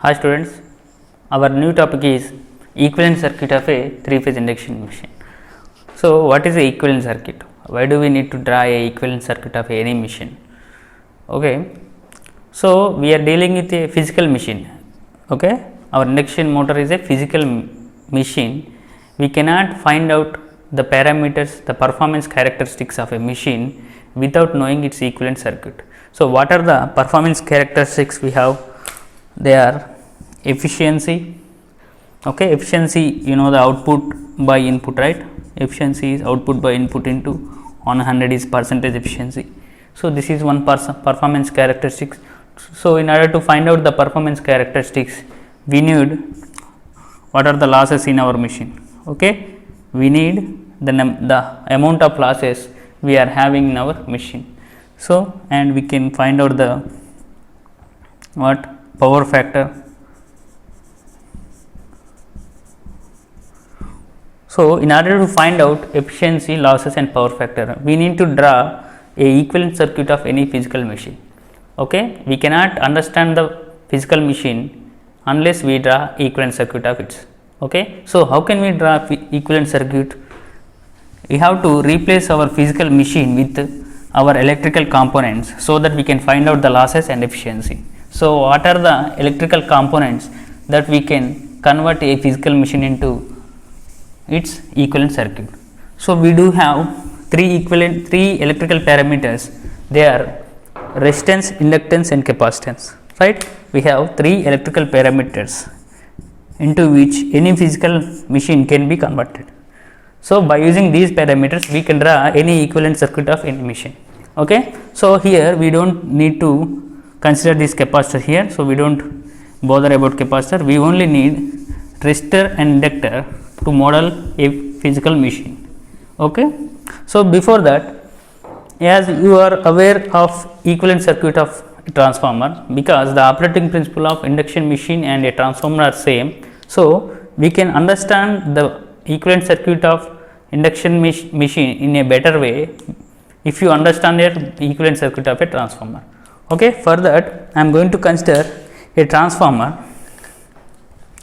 Hi students, our new topic is equivalent circuit of a 3-phase induction machine. So, what is a equivalent circuit? Why do we need to draw a equivalent circuit of any machine? Okay. So, we are dealing with a physical machine. Okay. Our induction motor is a physical machine. We cannot find out the parameters, the performance characteristics of a machine without knowing its equivalent circuit. So, what are the performance characteristics we have? They are efficiency. Okay, efficiency, you know, the output by input, right? Efficiency is output by input into 100 is percentage efficiency. So, this is one performance characteristics. So, in order to find out the performance characteristics, we need what are the losses in our machine. Okay, we need the amount of losses we are having in our machine. So, and we can find out the what power factor. So, in order to find out efficiency, losses and power factor, we need to draw a equivalent circuit of any physical machine. Okay, we cannot understand the physical machine unless we draw equivalent circuit of it. Okay, so how can we draw equivalent circuit? We have to replace our physical machine with our electrical components so that we can find out the losses and efficiency. So, what are the electrical components that we can convert a physical machine into its equivalent circuit? So, we do have three electrical parameters. They are resistance, inductance and capacitance, right? We have three electrical parameters into which any physical machine can be converted. So, by using these parameters we can draw any equivalent circuit of any machine. Okay. So, here we do not need to consider this capacitor here. So, we do not bother about capacitor, we only need resistor and inductor to model a physical machine. Okay. So, before that, as you are aware of equivalent circuit of a transformer, because the operating principle of induction machine and a transformer are same. So, we can understand the equivalent circuit of induction machine in a better way if you understand the equivalent circuit of a transformer. Okay. For that, I am going to consider a transformer.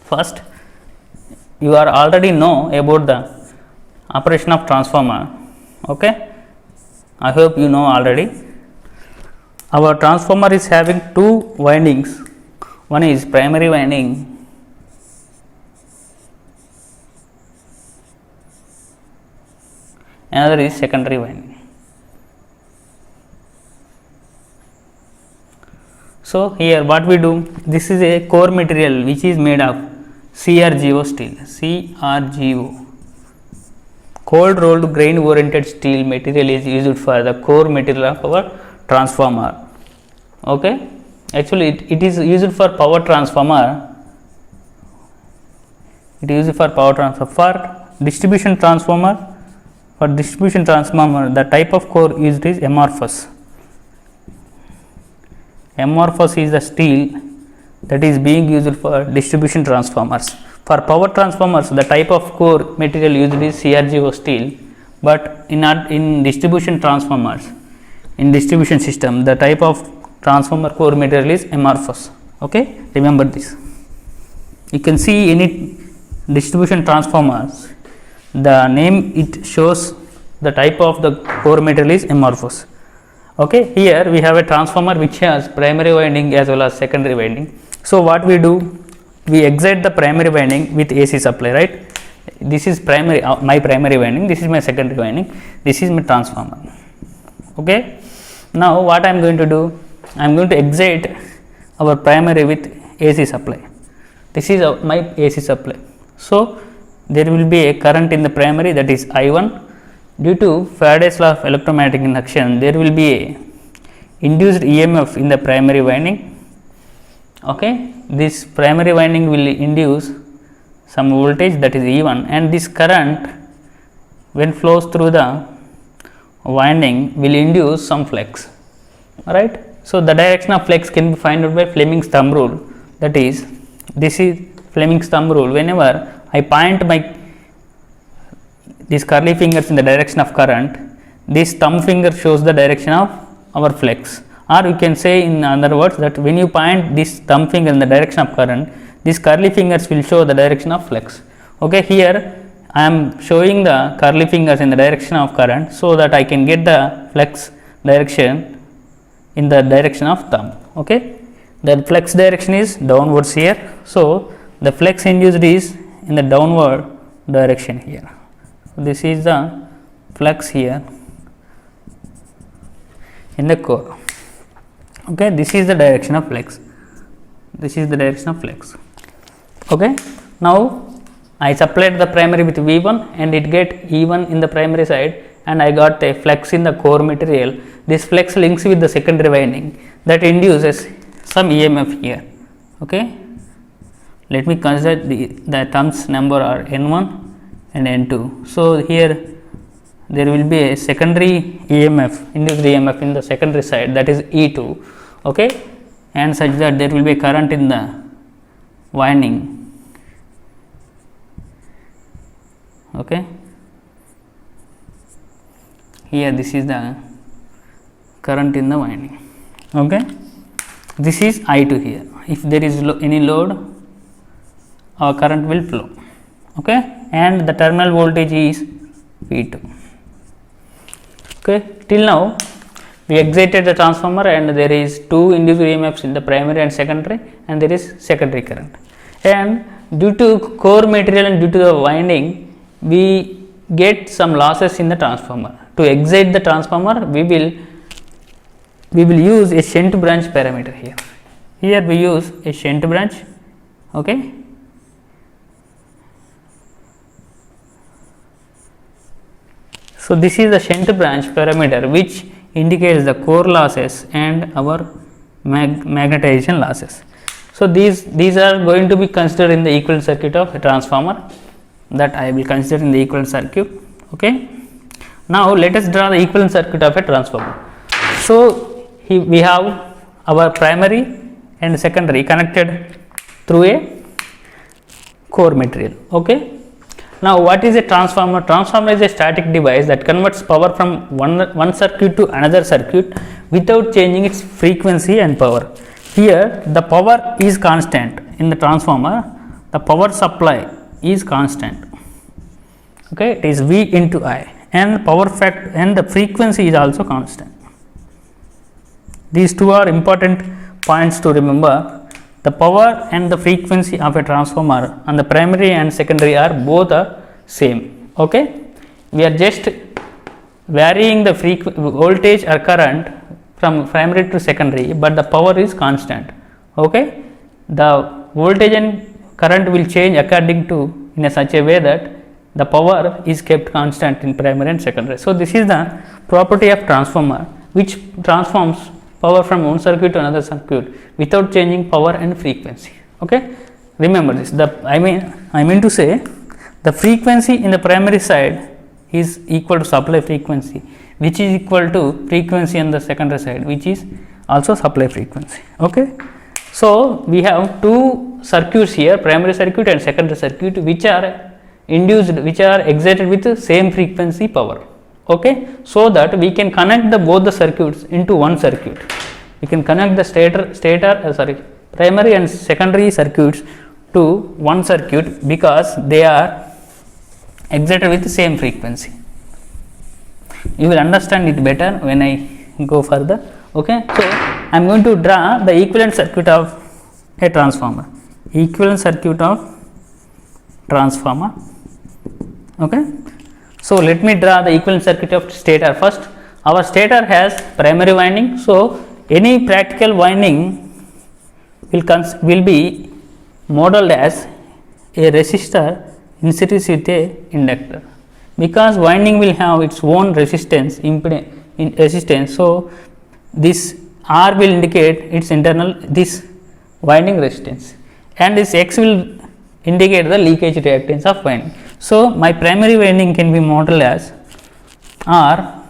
First, you are already know about the operation of transformer. Okay. I hope you know already. Our transformer is having two windings. One is primary winding, another is secondary winding. So, here what we do, this is a core material which is made of CRGO steel, cold rolled grain oriented steel material is used for the core material of our transformer. Okay. Actually, it is used for power transformer. It is used for power transformer. For distribution transformer, the type of core used is amorphous. Amorphous is the steel that is being used for distribution transformers. For power transformers, the type of core material used is CRGO steel, but in distribution transformers, in distribution system, the type of transformer core material is amorphous. Okay, remember this. You can see any distribution transformers, the name it shows the type of the core material is amorphous. Okay, here we have a transformer which has primary winding as well as secondary winding. So, what we do, we excite the primary winding with AC supply, right? This is primary, my primary winding, this is my secondary winding, this is my transformer. Okay. Now, what I am going to do, I am going to excite our primary with AC supply. This is my AC supply. So, there will be a current in the primary, that is I1. Due to Faraday's law of electromagnetic induction, there will be a induced EMF in the primary winding. Okay. This primary winding will induce some voltage, that is E1, and this current when flows through the winding will induce some flux, right. So, the direction of flux can be found out by Fleming's thumb rule, that is, this is Fleming's thumb rule. Whenever I point my these curly fingers in the direction of current, this thumb finger shows the direction of our flux. or you can say in other words that when you point this thumb finger in the direction of current, these curly fingers will show the direction of flux. Okay, here I am showing the curly fingers in the direction of current, so that I can get the flux direction in the direction of thumb. Okay, the flux direction is downwards here, so the flux induced is in the downward direction here. This is the flux here in the core. Okay, this is the direction of flux. This is the direction of flux. Okay, now I supplied the primary with V1 and it get E1 in the primary side, and I got a flux in the core material. This flux links with the secondary winding that induces some EMF here. Okay, let me consider the turns number are N1 and N2. So, here there will be a secondary EMF, induced EMF in the secondary side, that is E2. Okay, and such that there will be a current in the winding. Okay, here this is the current in the winding. Okay, this is I2 here. If there is any load, our current will flow. Okay, and the terminal voltage is V2. Okay, till now we excited the transformer and there is two induced EMFs in the primary and secondary, and there is secondary current, and due to core material and due to the winding we get some losses in the transformer. To excite the transformer, we will use a shunt branch parameter here. Here we use a shunt branch. Okay, so this is the shunt branch parameter which indicates the core losses and our magnetization losses. So these are going to be considered in the equivalent circuit of a transformer, that I will consider in the equivalent circuit. Okay, now let us draw the equivalent circuit of a transformer. So we have our primary and secondary connected through a core material. Okay, now what is a transformer? Transformer is a static device that converts power from one circuit to another circuit without changing its frequency and power. Here the power is constant in the transformer, the power supply is constant. Okay, it is V into I, and power factor and the frequency is also constant. These two are important points to remember. The power and the frequency of a transformer on the primary and secondary are both same. Okay, we are just varying the voltage or current from primary to secondary, but the power is constant. Okay, the voltage and current will change according to in a such a way that the power is kept constant in primary and secondary. So this is the property of transformer which transforms power from one circuit to another circuit without changing power and frequency. Okay, remember this. I mean to say the frequency in the primary side is equal to supply frequency, which is equal to frequency on the secondary side, which is also supply frequency. Okay, so we have two circuits here, primary circuit and secondary circuit, which are excited with the same frequency power. Okay, so that we can connect both the circuits into one circuit. We can connect the primary and secondary circuits to one circuit because they are excited with the same frequency. You will understand it better when I go further. Okay, so I am going to draw the equivalent circuit of a transformer. Equivalent circuit of transformer. Okay, so let me draw the equivalent circuit of stator first. Our stator has primary winding, so any practical winding will be modeled as a resistor in series with a inductor, because winding will have its own resistance resistance. So this R will indicate its internal this winding resistance, and this X will indicate the leakage reactance of winding. So my primary winding can be modeled as R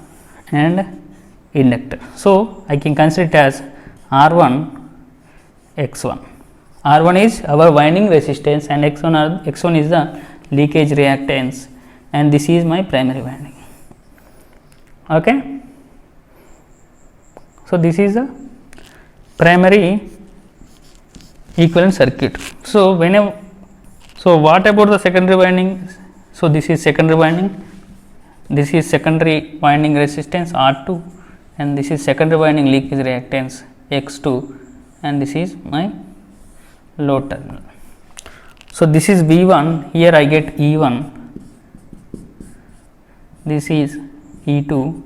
and inductor. So I can consider it as R1 X1. R1 is our winding resistance and X1 is the leakage reactance, and this is my primary winding. Okay, so this is the primary equivalent circuit. So whenever, so what about the secondary winding? So this is secondary winding, this is secondary winding resistance R2, and this is secondary winding leakage reactance X2, and this is my load terminal. So this is V1, here I get E1, this is E2,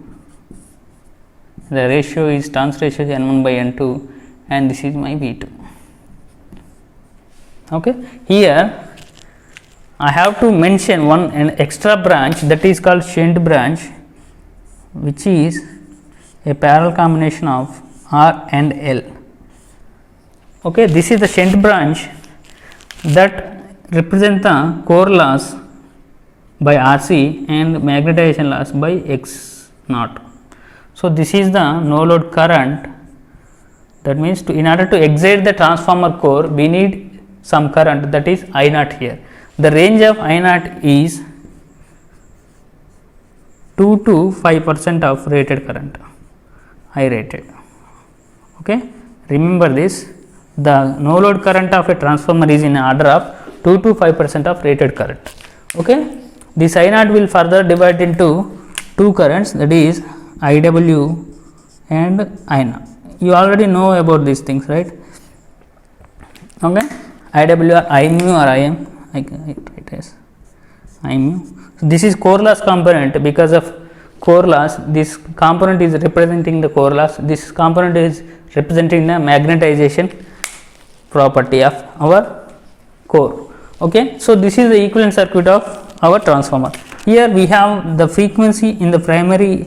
the ratio is turns ratio is N1 by N2, and this is my V2. Okay. Here I have to mention an extra branch, that is called shunt branch, which is a parallel combination of R and L. Okay. This is the shunt branch that represent the core loss by RC and magnetization loss by X naught. So this is the no load current. That means in order to excite the transformer core, we need some current, that is I naught here. The range of I naught is 2 to 5% of rated current, I rated. Okay. Remember this, the no load current of a transformer is in order of 2 to 5% of rated current. Okay. This I naught will further divide into two currents, that is IW and I naught. You already know about these things, right? Okay. IW or I mu or IM, I can write as I mu. So this is core loss component. Because of core loss, this component is representing the core loss, this component is representing the magnetization property of our core. Okay. So this is the equivalent circuit of our transformer. Here we have the frequency in the primary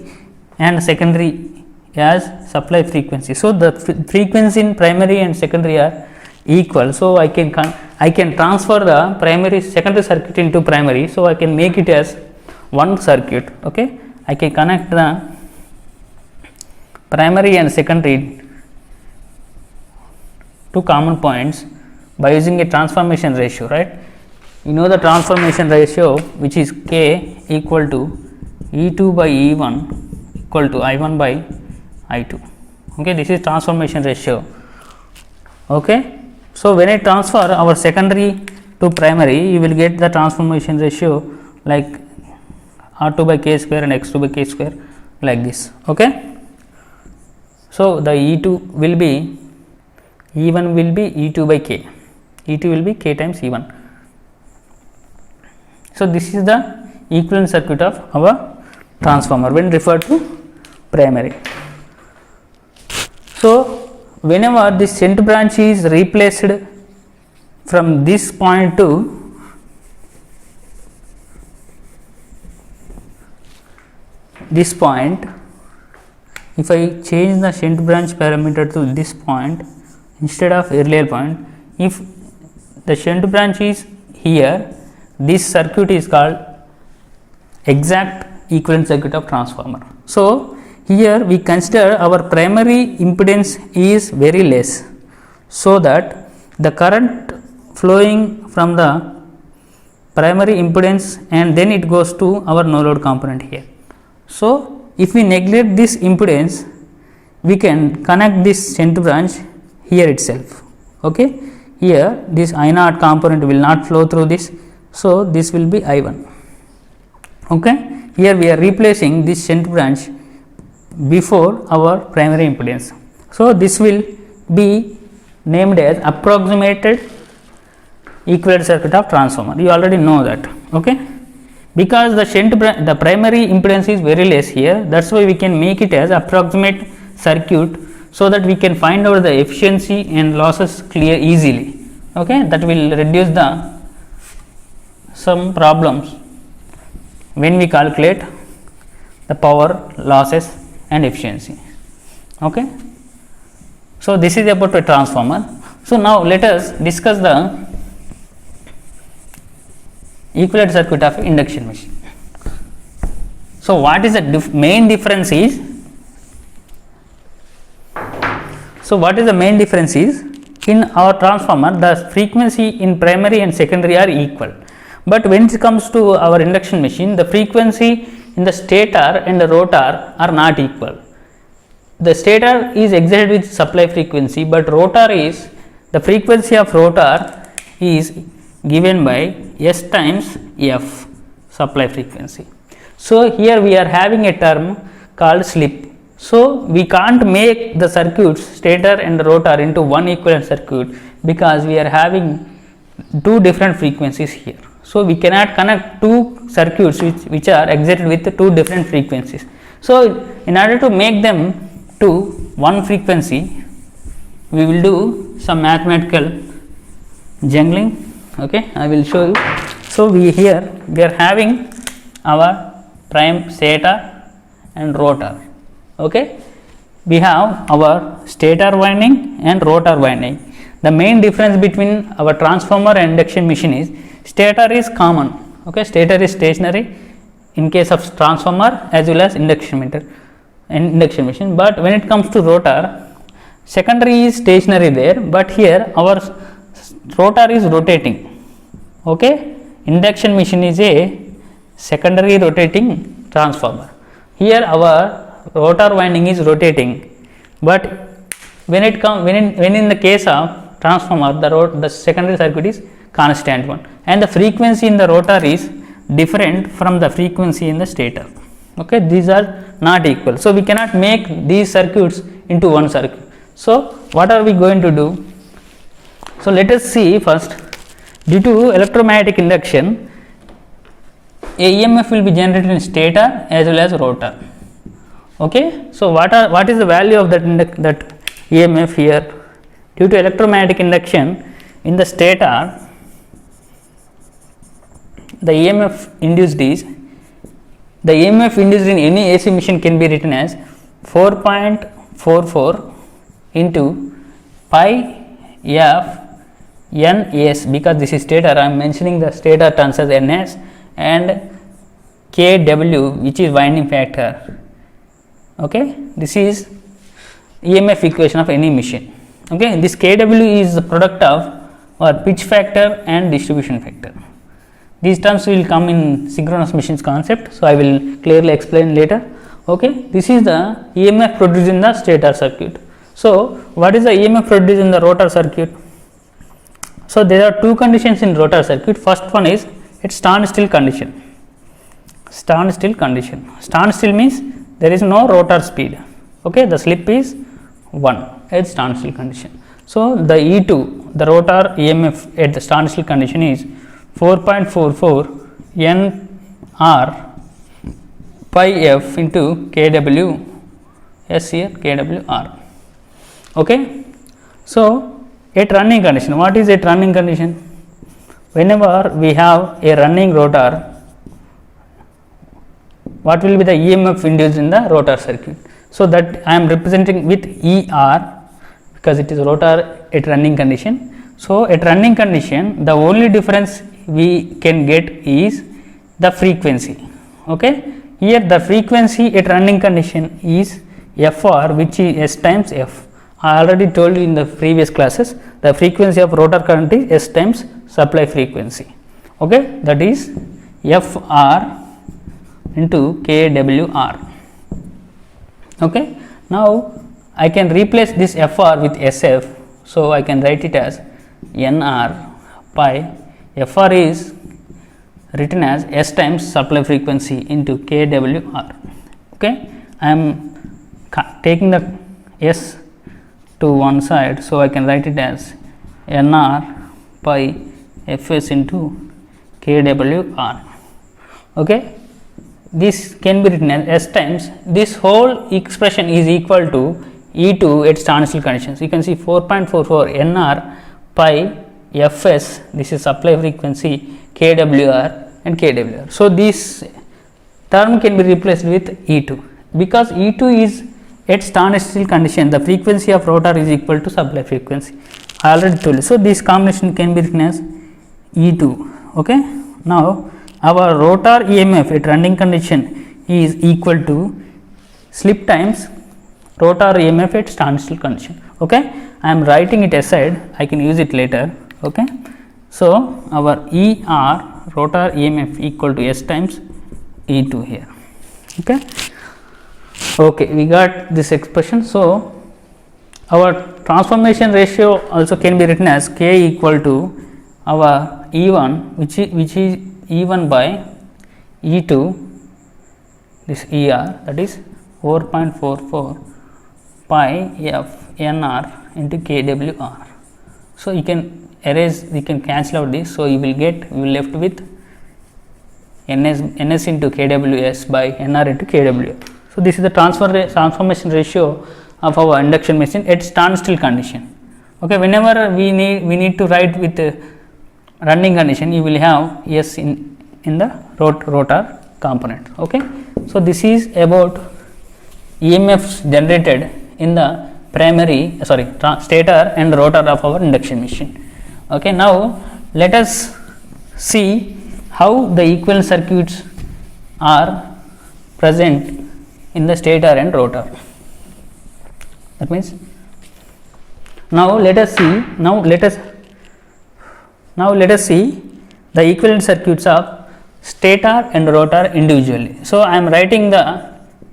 and secondary as supply frequency. So the frequency in primary and secondary are equal. So I can transfer the primary secondary circuit into primary. So I can make it as one circuit. Okay. I can connect the primary and secondary to common points by using a transformation ratio, right? You know the transformation ratio, which is K equal to E2 by E1 equal to I1 by I2. Okay. This is transformation ratio. Okay. So when I transfer our secondary to primary, you will get the transformation ratio like R2 by K square and X2 by K square, like this. Okay. So the E2 will be, E1 will be E2 by K, E2 will be K times E1. So this is the equivalent circuit of our transformer when referred to primary. So whenever this shunt branch is replaced from this point to this point, if I change the shunt branch parameter to this point instead of earlier point, if the shunt branch is here, this circuit is called exact equivalent circuit of transformer. So here we consider our primary impedance is very less, so that the current flowing from the primary impedance and then it goes to our no load component here. So if we neglect this impedance, we can connect this shunt branch here itself. Okay. Here this I naught component will not flow through this, so this will be I1. Okay. Here we are replacing this shunt branch before our primary impedance. So this will be named as approximated equivalent circuit of transformer. You already know that. Okay. Because the primary impedance is very less here, that's why we can make it as approximate circuit, so that we can find out the efficiency and losses clear easily. Okay. That will reduce the some problems when we calculate the power, losses and efficiency. Okay. So this is about a transformer. So now let us discuss the equivalent circuit of induction machine. So what is the main difference is, in our transformer the frequency in primary and secondary are equal, but when it comes to our induction machine, the frequency in the stator and the rotor are not equal. the stator is excited with supply frequency, but rotor is, the frequency of rotor is given by S times F, supply frequency. So, here we are having a term called slip. So, we can't make the circuits stator and rotor into one equivalent circuit, because we are having two different frequencies here. So, we cannot connect two circuits which are excited with two different frequencies. So, in order to make them to one frequency, we will do some mathematical jungling. Okay, I will show you. So, we are having our prime stator and rotor. Okay, we have our stator winding and rotor winding. The main difference between our transformer and induction machine is stator is common. Okay, stator is stationary in case of transformer as well as induction machine. But when it comes to rotor, secondary is stationary there, but here our rotor is rotating. Okay, induction machine is a secondary rotating transformer. Here our rotor winding is rotating, but when in the case of transformer, the secondary circuit is constant one, and the frequency in the rotor is different from the frequency in the stator. Okay, these are not equal. So, we cannot make these circuits into one circuit. So, what are we going to do? So, let us see first. Due to electromagnetic induction, a EMF will be generated in stator as well as rotor. Okay, so what is the value of that EMF here? Due to electromagnetic induction in the stator, the EMF induced in any AC machine can be written as 4.44 into pi f ns, because this is stator. I am mentioning the stator turns as ns, and kW, which is winding factor. Okay, this is EMF equation of any machine. Okay, this kW is the product of pitch factor and distribution factor. These terms will come in synchronous machines concept, so I will clearly explain later. Okay, this is the EMF produced in the stator circuit. So, what is the EMF produced in the rotor circuit? So, there are two conditions in rotor circuit. First one is its standstill condition. Standstill condition. Standstill means there is no rotor speed. Okay, the slip is 1 at standstill condition. So, the E2, the rotor EMF at the standstill condition is 4.44 Nr pi f into kW s here kWr. Okay. So, at running condition, what is at running condition? Whenever we have a running rotor, what will be the EMF induced in the rotor circuit? So, that I am representing with ER, because it is rotor at running condition. So, at running condition, the only difference we can get is the frequency. Okay. Here the frequency at running condition is Fr, which is S times F. I already told you in the previous classes, the frequency of rotor current is S times supply frequency. Okay, that is Fr into kWr. Okay, now I can replace this Fr with Sf, so I can write it as Nr pi. Fr is written as S times supply frequency into kWr. Okay, I am taking the S to one side, so I can write it as Nr pi Fs into kWr. Okay, this can be written as S times, this whole expression is equal to E2 at standstill conditions. You can see 4.44 Nr pi Fs, this is supply frequency, kWr and kWr. So, this term can be replaced with E2, because E2 is at standstill condition, the frequency of rotor is equal to supply frequency. I already told you. So, this combination can be written as E2. Okay. Now, our rotor EMF at running condition is equal to slip times rotor EMF at standstill condition. Okay. I am writing it aside, I can use it later. Okay. So, our ER rotor EMF equal to S times E2 here. Okay. Okay, we got this expression. So our transformation ratio also can be written as K equal to our E1, which is E1 by E2, this ER, that is 4.44 pi f nr into kWr. So you can erase, you can cancel out this. So you will left with ns into kWs by nr into kWr. So this is the transformation ratio of our induction machine at standstill condition. Okay, whenever we need to write with running condition, you will have s in the rotor component. Okay, so this is about EMFs generated in the primary stator and rotor of our induction machine. Okay, now let us see how the equivalent circuits are present in the stator and rotor. That means now let us see the equivalent circuits of stator and rotor individually. So I am writing the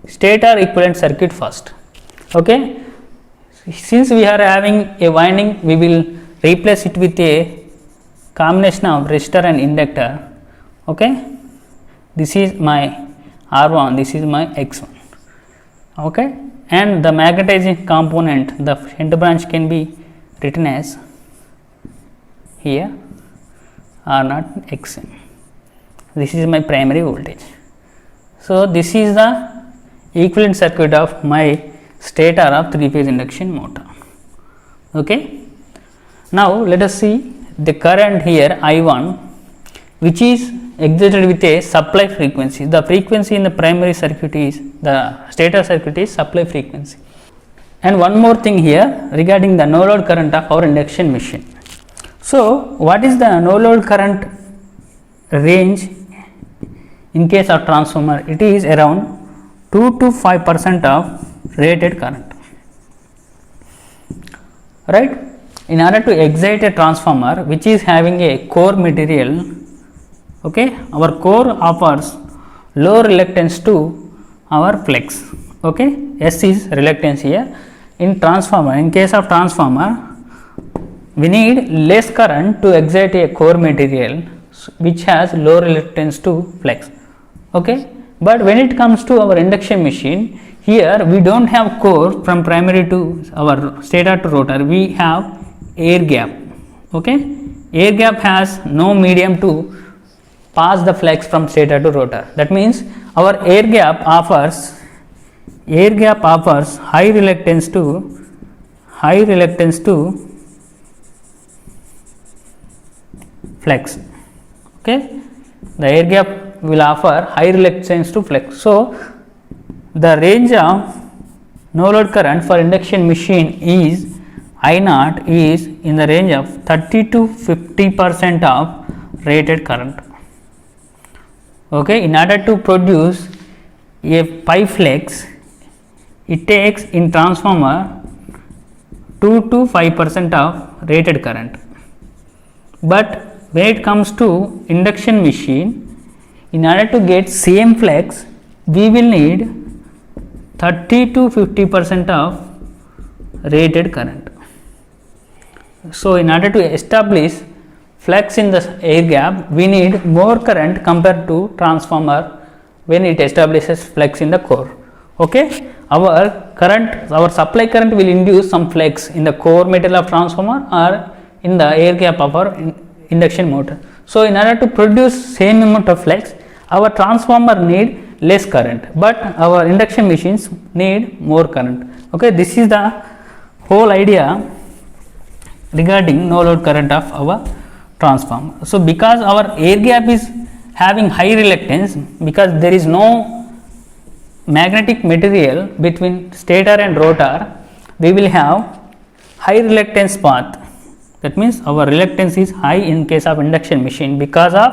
stator equivalent circuit first. Okay, since we are having a winding, we will replace it with a combination of resistor and inductor. Okay, this is my R1, this is my X1. Okay, and the magnetizing component, the shunt branch can be written as here R0 Xm. This is my primary voltage. So this is the equivalent circuit of my stator of 3-phase induction motor. Okay, now let us see the current here I1, which is excited with a supply frequency. The frequency in the primary circuit is, the stator circuit is supply frequency. And one more thing here regarding the no load current of our induction machine. So what is the no load current range in case of transformer? It is around 2 to 5% of rated current, right? In order to excite a transformer which is having a core material, okay, our core offers low reluctance to our flex. Okay, S is reluctance here. In transformer, in case of transformer, we need less current to excite a core material which has low reluctance to flex. Okay, but when it comes to our induction machine, here we don't have core from primary to our stator to rotor, we have air gap. Okay, air gap has no medium to pass the flex from stator to rotor. That means our air gap offers high reluctance to flex. Okay, the air gap will offer high reluctance to flex. So the range of no load current for induction machine is I0 is in the range of 30 to 50% of rated current. Okay, in order to produce a pi flex, it takes in transformer 2 to 5% of rated current. But when it comes to induction machine, in order to get same flex, we will need 30 to 50% of rated current. So in order to establish flex in the air gap, we need more current compared to transformer when it establishes flex in the core. Okay, our supply current will induce some flex in the core material of transformer or in the air gap of our induction motor. So in order to produce same amount of flex, our transformer need less current, but our induction machines need more current. Okay, this is the whole idea regarding no load current of our transformer. So because our air gap is having high reluctance, because there is no magnetic material between stator and rotor, we will have high reluctance path. That means our reluctance is high in case of induction machine because of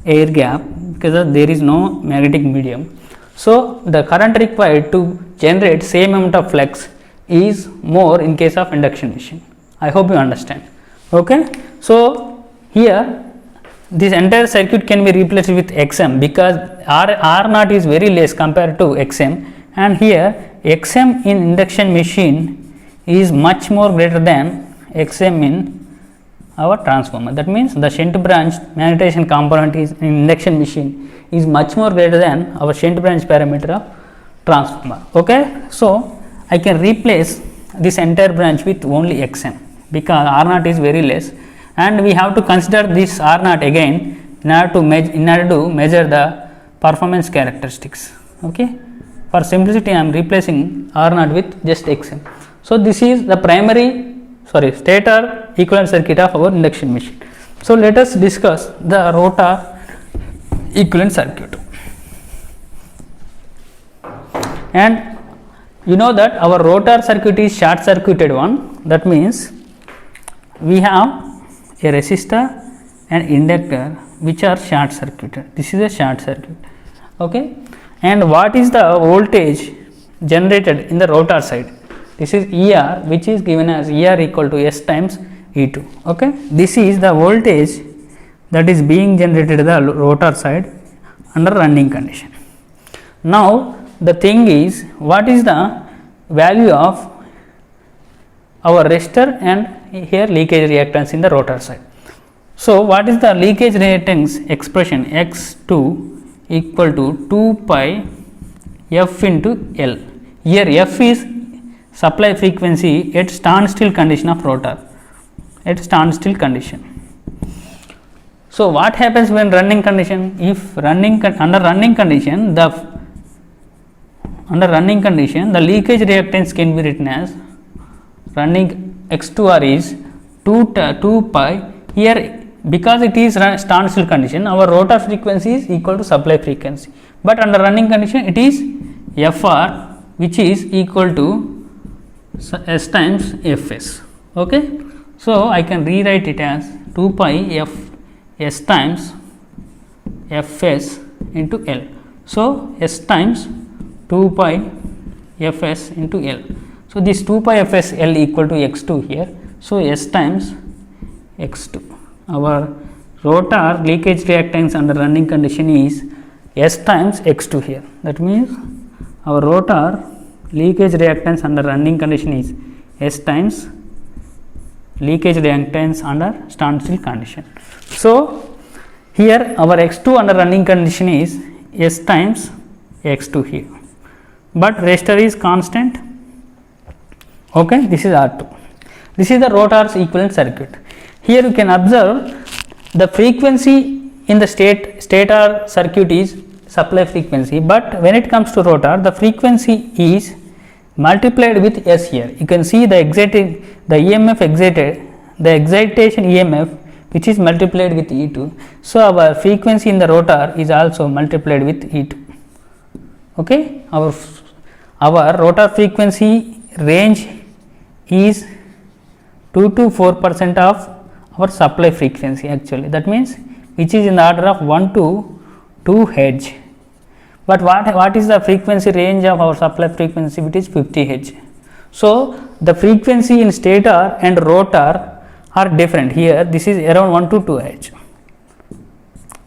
air gap, because there is no magnetic medium. So the current required to generate same amount of flex is more in case of induction machine. I hope you understand. Okay, so here this entire circuit can be replaced with Xm because R0 is very less compared to Xm. and here Xm in induction machine is much more greater than Xm in our transformer. That means the shunt branch magnetization component is in induction machine is much more greater than our shunt branch parameter of transformer. Okay, so I can replace this entire branch with only Xm because R naught is very less, and we have to consider this R naught again in order to measure the performance characteristics. Okay, for simplicity I am replacing R naught with just Xm. So this is the stator equivalent circuit of our induction machine. So let us discuss the rotor equivalent circuit. And you know that our rotor circuit is short circuited one. That means we have a resistor and inductor which are short circuited. This is a short circuit. Okay, and what is the voltage generated in the rotor side? This is ER, which is given as ER equal to S times E2. Okay, this is the voltage that is being generated at the rotor side under running condition. Now the thing is, what is the value of our resistor and here leakage reactance in the rotor side? So what is the leakage reactance expression? X2 equal to 2 pi F into L. Here F is supply frequency at standstill condition of rotor, at standstill condition. So what happens when running condition? If under running condition, the leakage reactance can be written as running X2R is 2 pi. Here because it is standstill condition, our rotor frequency is equal to supply frequency, but under running condition it is Fr, which is equal to S times Fs. Okay, so I can rewrite it as 2 pi F S times Fs into L. So S times 2 pi Fs into L. So this 2 pi Fs L equal to X2 here. So S times X2. Our rotor leakage reactance under running condition is S times X2 here. That means our rotor leakage reactance under running condition is S times leakage reactance under standstill condition. So here our X2 under running condition is S times X2 here, but resistor is constant. Okay, this is R2. This is the rotor's equivalent circuit. Here you can observe the frequency in the stator circuit is supply frequency, but when it comes to rotor, the frequency is multiplied with S here. You can see the excitation EMF which is multiplied with E2. So our frequency in the rotor is also multiplied with E2. Okay, our rotor frequency range is 2 to 4% of our supply frequency actually. That means which is in the order of 1 to 2 Hz. But what is the frequency range of our supply frequency? It is 50 Hz. So the frequency in stator and rotor are different. Here this is around 1 to 2 Hz.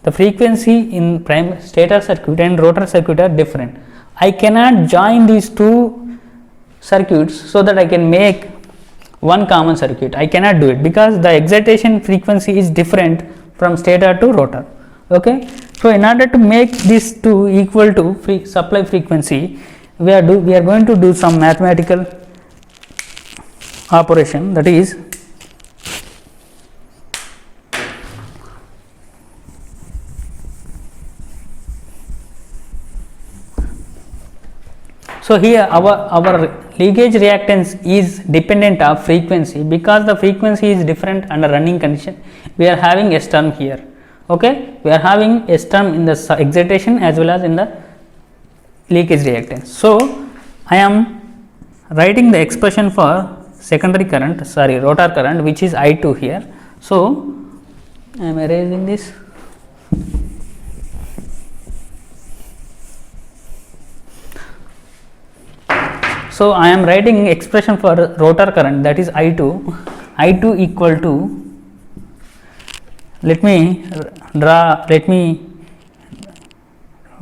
The frequency in stator circuit and rotor circuit are different. I cannot join these two circuits so that I can make one common circuit. I cannot do it because the excitation frequency is different from stator to rotor. Okay, so in order to make these two equal to supply frequency, we are going to do some mathematical operation, that is so here our leakage reactance is dependent of frequency. Because the frequency is different under running condition, we are having S term here. Okay, we are having S term in the excitation as well as in the leakage reactance. So I am writing the expression for rotor current, which is I2 here. So I am erasing this. So I am writing expression for rotor current, that is I2 equal to, let me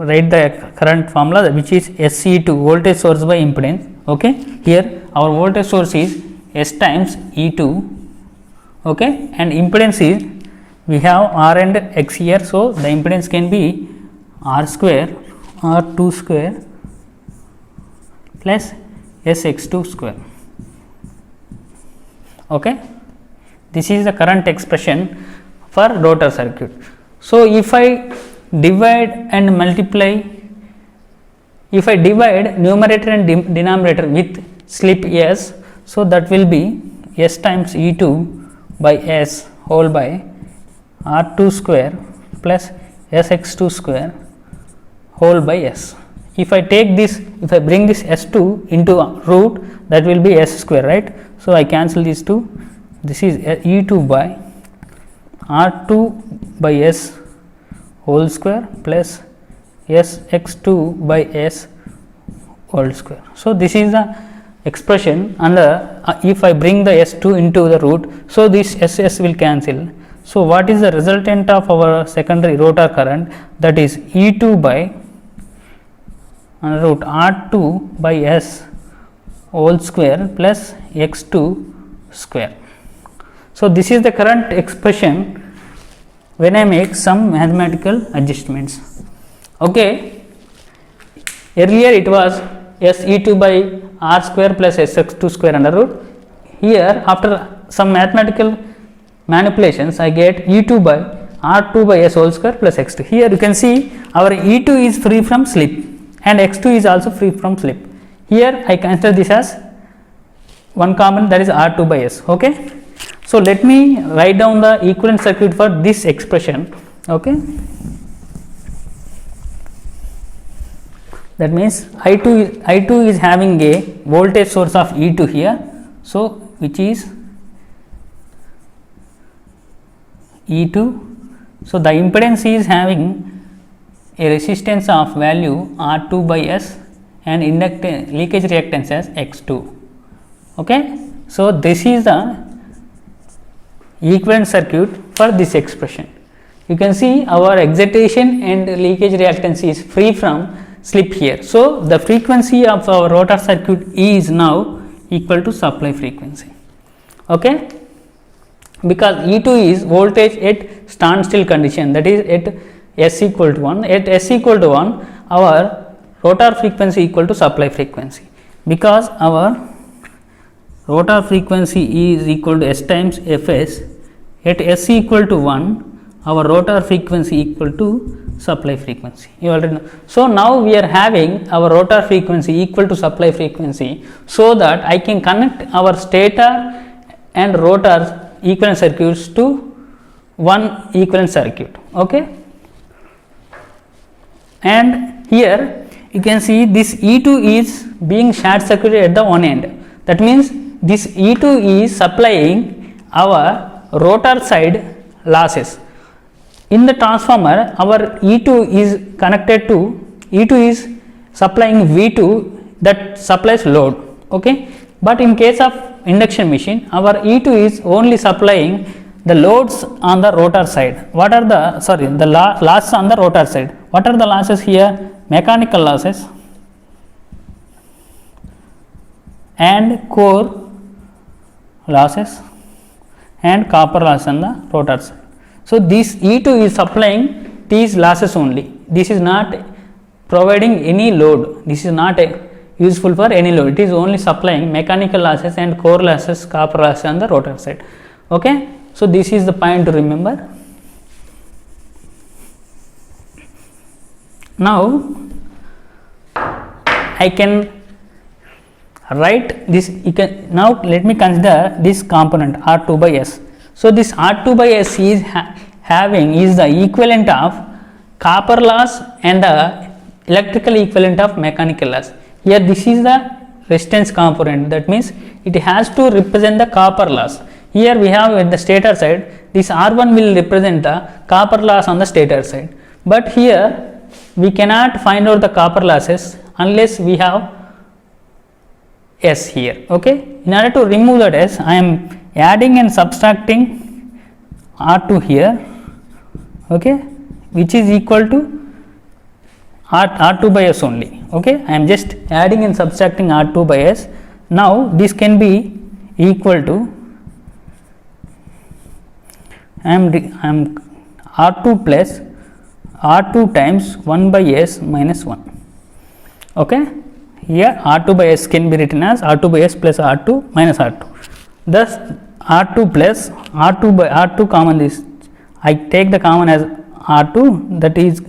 write the current formula, which is SE2, voltage source by impedance. Okay, here our voltage source is S times E2, okay, and impedance is, we have R and X here, so the impedance can be R square, R2 square plus SX2 square. Okay, this is the current expression for rotor circuit. So if I divide and multiply, if I divide numerator and denominator with slip S, so that will be S times E2 by S whole by R2 square plus SX2 square whole by S. If I take this, if I bring this S2 into root, that will be S square, right? So I cancel these two. This is E2 by R2 by S whole square plus Sx2 by S whole square. So this is the expression, and if I bring the S2 into the root, so this SS will cancel. So what is the resultant of our secondary rotor current? That is E2 by under root R2 by S whole square plus X2 square. So this is the current expression when I make some mathematical adjustments. Okay, earlier it was SE2 by R square plus Sx2 square under root. Here after some mathematical manipulations, I get E2 by R2 by S whole square plus X2. Here you can see our E2 is free from slip and X2 is also free from slip. Here I consider this as one component, that is R2 by S. Okay, so let me write down the equivalent circuit for this expression. Okay, that means I2 is having a voltage source of E2 here, so which is E2. So the impedance is having a resistance of value R2 by S and leakage reactance as X2. Okay, so this is the equivalent circuit for this expression. You can see our excitation and leakage reactance is free from slip here. So the frequency of our rotor circuit is now equal to supply frequency. Okay, because E2 is voltage at standstill condition, that is at S equal to 1. At S equal to 1, our rotor frequency equal to supply frequency, because our rotor frequency is equal to S times Fs. At S equal to 1, our rotor frequency equal to supply frequency. You already know. So now we are having our rotor frequency equal to supply frequency, so that I can connect our stator and rotor equivalent circuits to one equivalent circuit. Okay, and here you can see this E2 is being short circuited at the one end. That means this E2 is supplying our rotor side losses. In the transformer, our E2 is connected to, E2 is supplying V2 that supplies load. Okay, but in case of induction machine, our E2 is only supplying the loads on the rotor side. What are the losses on the rotor side? What are the losses here? Mechanical losses and core losses and copper loss on the rotor side. So this E2 is supplying these losses only. This is not providing any load. This is not useful for any load. It is only supplying mechanical losses and core losses, copper losses on the rotor side. Okay, so this is the point to remember. Now I can write this. Now let me consider this component R2 by S. So this R2 by S is is the equivalent of copper loss and the electrical equivalent of mechanical loss. Here this is the resistance component, that means it has to represent the copper loss. Here we have at the stator side, this R1 will represent the copper loss on the stator side, but here we cannot find out the copper losses unless we have S here. Okay, in order to remove that S, I am adding and subtracting R2 here, okay, which is equal to R2 by S only. Okay, I am just adding and subtracting R2 by S. Now this can be equal to I am R2 plus R2 times 1 by S minus 1. Okay, here R2 by S can be written as R2 by S plus R2 minus R2. Thus R2 plus R2 by R2 common, this I take the common as R2, that is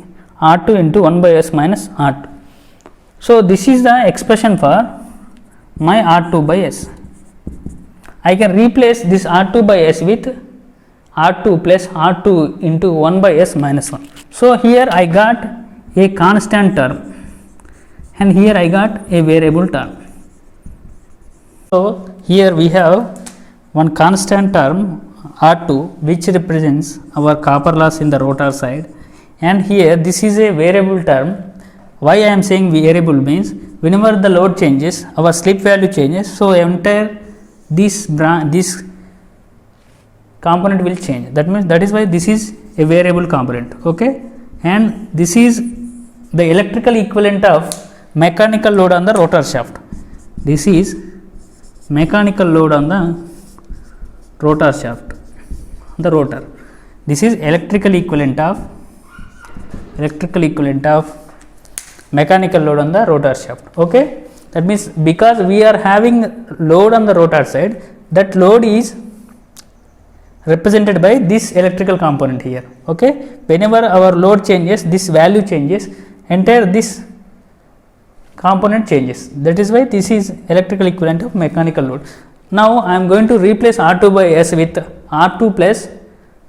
R2 into 1 by S minus R2. So this is the expression for my R2 by S. I can replace this R2 by S with R2 plus R2 into 1 by S minus 1. So here I got a constant term and here I got a variable term. So here we have one constant term R2 which represents our copper loss in the rotor side, and here this is a variable term. Why I am saying variable means whenever the load changes our slip value changes, so entire this component will change. That means that is why this is a variable component. Okay, and this is the electrical equivalent of mechanical load on the rotor shaft. This is mechanical load on the rotor shaft, the rotor. This is electrical equivalent of mechanical load on the rotor shaft. Okay, that means because we are having load on the rotor side, that load is represented by this electrical component here. Okay, whenever our load changes, this value changes, entire this component changes. That is why this is electrical equivalent of mechanical load. Now I am going to replace R2 by S with R2 plus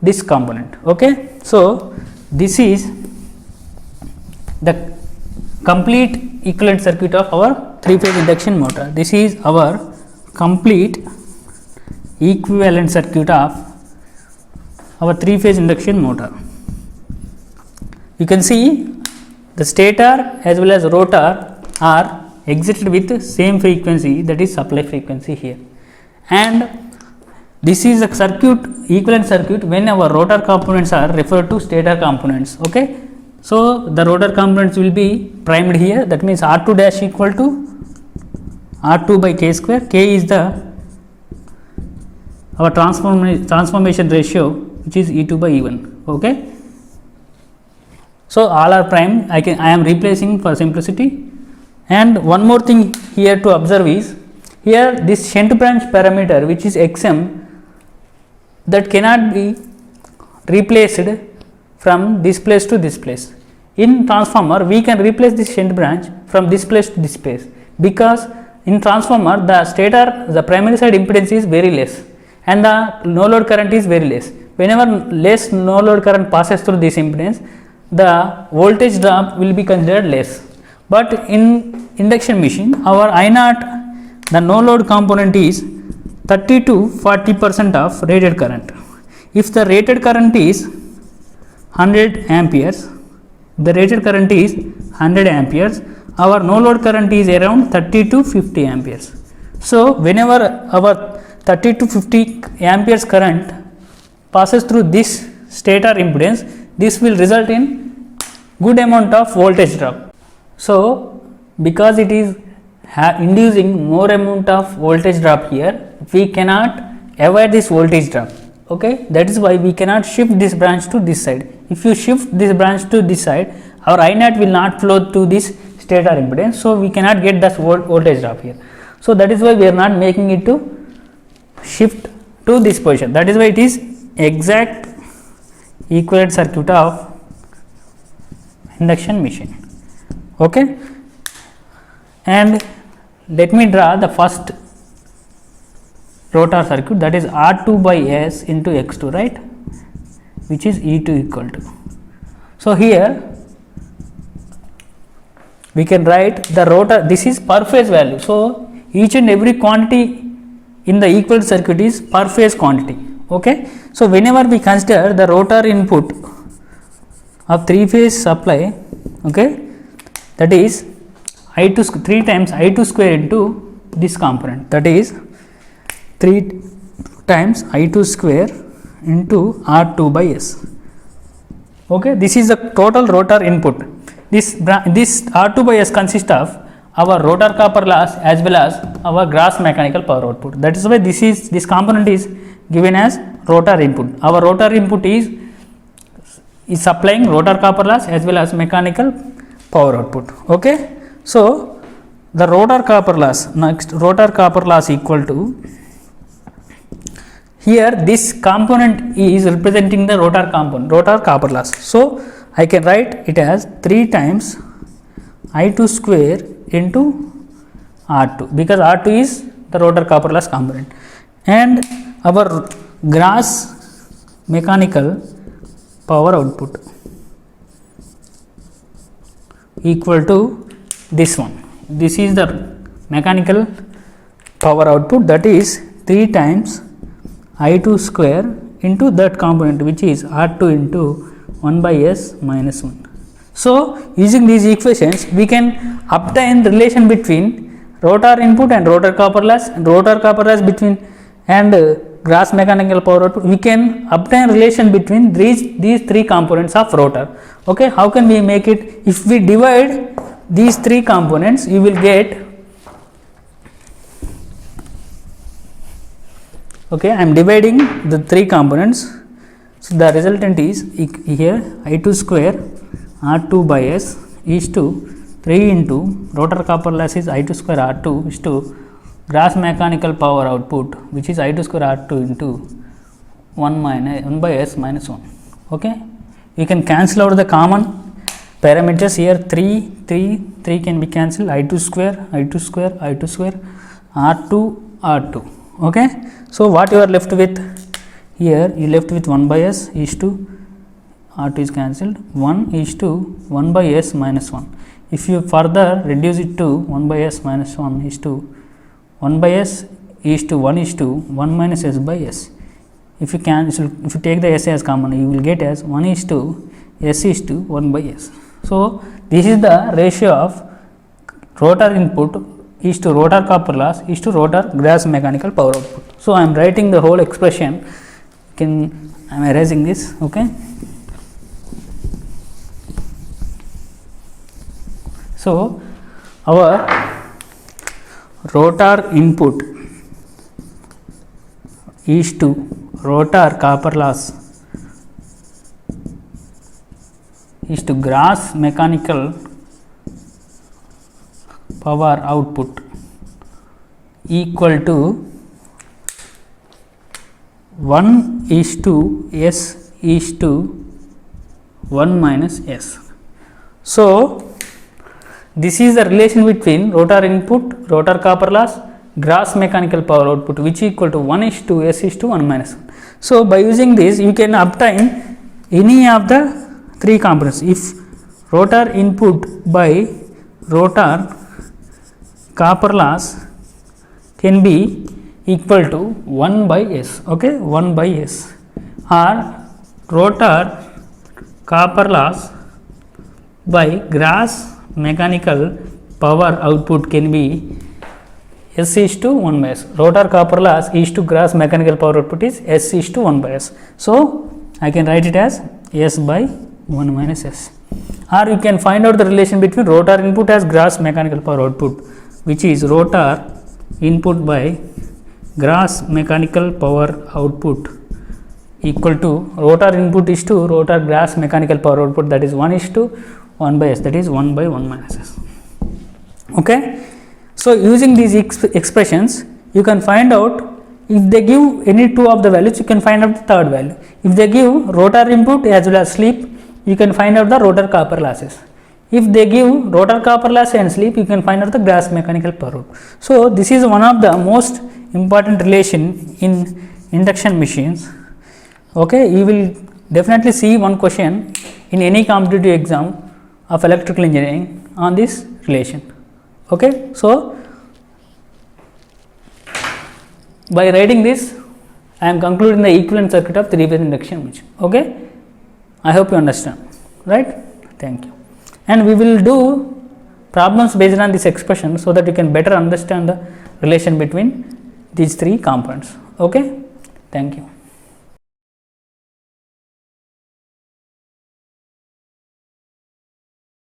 this component. Okay, so this is the complete equivalent circuit of our 3-phase induction motor. This is our complete equivalent circuit of our 3-phase induction motor. You can see the stator as well as rotor are exited with same frequency, that is supply frequency here, and this is a circuit, equivalent circuit, when our rotor components are referred to stator components. Okay, so the rotor components will be primed here, that means R2 dash equal to R2 by K square. K is the our transformation ratio, which is E2 by E1. Okay, so all are primed. I am replacing for simplicity. And one more thing here to observe is, here this shunt branch parameter, which is Xm, that cannot be replaced from this place to this place. In transformer we can replace this shunt branch from this place to this place, because in transformer the stator, the primary side impedance is very less and the no load current is very less. Whenever less no load current passes through this impedance, the voltage drop will be considered less. But in induction machine, our I0, the no load component is 30 to 40% of rated current. If the rated current is 100 amperes, the rated current is 100 amperes, our no load current is around 30 to 50 amperes. So whenever our 30 to 50 amperes current passes through this stator impedance, this will result in good amount of voltage drop. So because it is inducing more amount of voltage drop here, we cannot avoid this voltage drop. Okay, that is why we cannot shift this branch to this side. If you shift this branch to this side, our I0 will not flow to this stator impedance, so we cannot get that voltage drop here. So that is why we are not making it to shift to this position. That is why it is exact equivalent circuit of induction machine. Okay, and let me draw the first rotor circuit, that is R2 by S into X2, right, which is E2 equal to. So here we can write the rotor, this is per phase value. So each and every quantity in the equivalent circuit is per phase quantity. Okay, so whenever we consider the rotor input of 3-phase supply, okay, that is I2 3 times I2 square into this component, that is 3 times I2 square into R2 by S. Okay, this is the total rotor input. this R2 by S consists of our rotor copper loss as well as our gross mechanical power output. That is why this component is given as rotor input. Our rotor input is supplying rotor copper loss as well as mechanical power output. Okay. So the rotor copper loss, next rotor copper loss equal to, here this component is representing the rotor component, rotor copper loss. So I can write it as 3 times I2 square into R2, because R2 is the rotor copper loss component, and our gross mechanical power output equal to this one. This is the mechanical power output, that is 3 times I2 square into that component, which is R2 into 1 by S minus 1. So using these equations we can obtain relation between rotor input and rotor copper loss, and rotor copper loss between and gross mechanical power output. We can obtain relation between these 3 components of rotor. Okay, how can we make it? If we divide these 3 components, you will get, okay, I am dividing the 3 components. So the resultant is here I2 square R2 by S is to 3 into rotor copper loss is I2 square R2 is to gross mechanical power output, which is I2 square R2 into 1 by S minus 1. Okay, you can cancel out the common parameters here. 3 can be cancelled, I2 square R2. Okay, so what you are left with here, you left with 1 by S is to R2 is cancelled, 1 is to 1 by S minus 1. If you further reduce it to 1 by S minus 1 is to 1 by S is to 1 is to 1 minus S by S. If you take the S as common, you will get as 1 is to S is to 1 by S. So this is the ratio of rotor input is to rotor copper loss is to rotor gross mechanical power output. So I am writing the whole expression. I am erasing this. Okay. So our rotor input is to rotor copper loss is to gross mechanical power output equal to 1 is to S is to 1 minus S. So this is the relation between rotor input, rotor copper loss, gross mechanical power output, which equal to 1 is to S is to 1 minus 1. So by using this you can obtain any of the 3 components. If rotor input by rotor copper loss can be equal to 1 by S, okay, 1 by S, or rotor copper loss by gross mechanical power output can be S is to 1 by S. Rotor copper loss is to gross mechanical power output is S is to 1 by S. So I can write it as S by 1 minus S. Or you can find out the relation between rotor input as gross mechanical power output, which is rotor input by gross mechanical power output equal to rotor input is to rotor gross mechanical power output, that is 1 is to 1 by S, that is 1 by 1 minus S. Okay. So using these expressions you can find out, if they give any 2 of the values you can find out the third value. If they give rotor input as well as slip, you can find out the rotor copper losses. If they give rotor copper loss and slip, you can find out the gross mechanical power output. So this is one of the most important relation in induction machines. Okay, you will definitely see one question in any competitive exam of electrical engineering on this relation. Okay, so by writing this I am concluding the equivalent circuit of 3-phase induction machine. Okay, I hope you understand, right? Thank you. And we will do problems based on this expression so that you can better understand the relation between these 3 components. Okay, thank you.